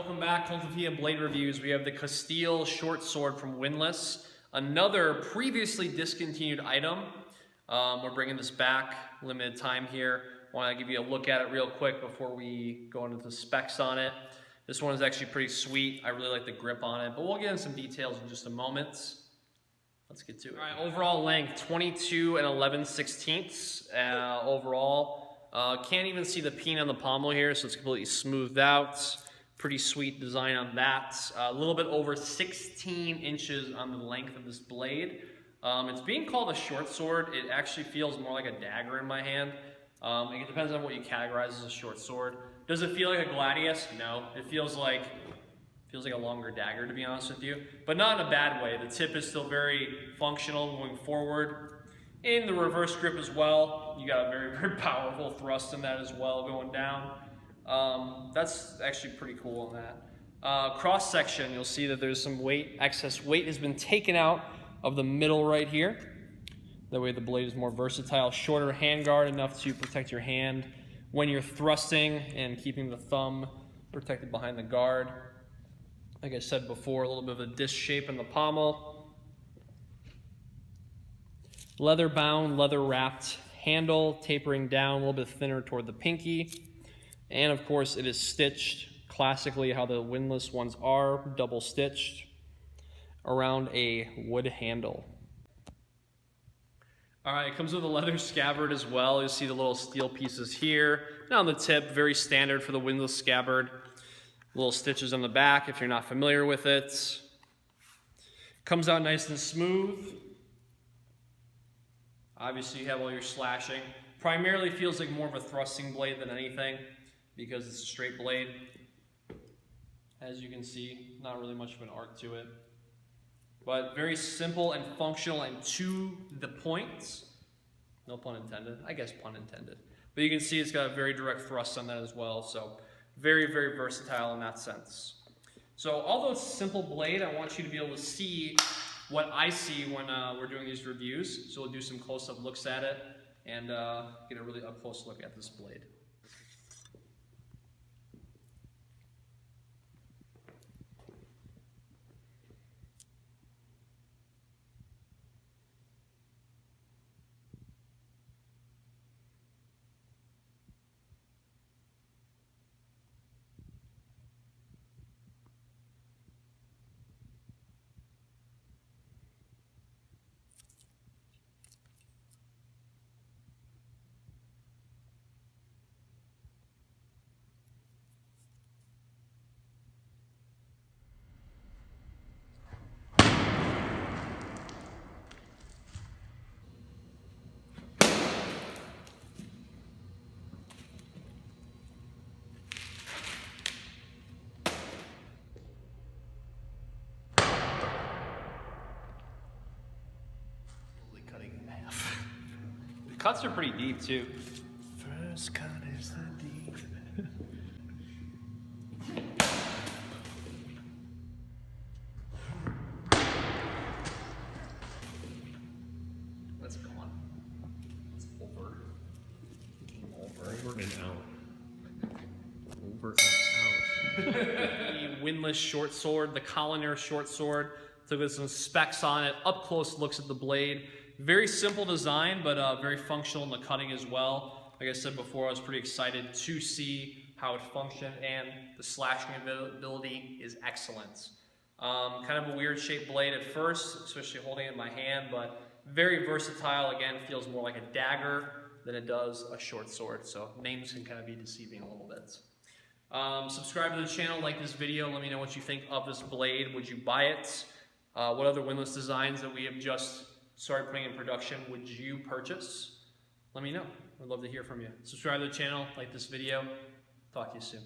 welcome back. Kult of Athena blade reviews. We have the Coustille short sword from Windlass, another previously discontinued item. We're bringing this back, limited time here. Want to give you a look at it real quick before we go into the specs on it. This one is actually pretty sweet. I really like the grip on it, but we'll get into some details in just a moment. Let's get to it. All right, overall length 22 and 11/16 overall. Can't even see the peen on the pommel here, so it's completely smoothed out. Pretty sweet design on that. A little bit over 16 inches on the length of this blade. It's being called a short sword. It actually feels more like a dagger in my hand. It depends on what you categorize as a short sword. Does it feel like a gladius? No. It feels like a longer dagger, to be honest with you, but not in a bad way. The tip is still very functional going forward. In the reverse grip as well, you got a very, very powerful thrust in that as well going down. That's actually pretty cool on that. Cross section, you'll see that there's some weight, excess weight has been taken out of the middle right here. That way the blade is more versatile. Shorter handguard, enough to protect your hand when you're thrusting and keeping the thumb protected behind the guard. Like I said before, a little bit of a disc shape in the pommel. Leather bound, leather wrapped handle, tapering down a little bit thinner toward the pinky. And of course it is stitched classically how the Windlass ones are, double stitched around a wood handle. All right, it comes with a leather scabbard as well. You'll see the little steel pieces here. And on the tip, very standard for the Windlass scabbard. Little stitches on the back if you're not familiar with it. Comes out nice and smooth. Obviously you have all your slashing. Primarily feels like more of a thrusting blade than anything because it's a straight blade. As you can see, not really much of an arc to it. But very simple and functional and to the point. No pun intended. I guess pun intended. But you can see it's got a very direct thrust on that as well. So very, very versatile in that sense. So although it's a simple blade, I want you to be able to see what I see when we're doing these reviews. So we'll do some close-up looks at it and get a really up-close look at this blade. Cuts are pretty deep too. First cut is the deep. That's gone. It's over. Game over. Over and out. Over and out. The Windlass short sword, the Collinaire short sword. So there's some specs on it. Up close looks at the blade. Very simple design, but very functional in the cutting as well. Like I said before, I was pretty excited to see how it functioned, and the slashing ability is excellent. Kind of a weird shaped blade at first, especially holding it in my hand, but very versatile. Again, feels more like a dagger than it does a short sword, so names can kind of be deceiving a little bit. Subscribe to the channel, like this video, let me know what you think of this blade. Would you buy it? What other Windlass designs that we have just started putting in production would you purchase? Let me know. I'd love to hear from you. Subscribe to the channel, like this video. Talk to you soon.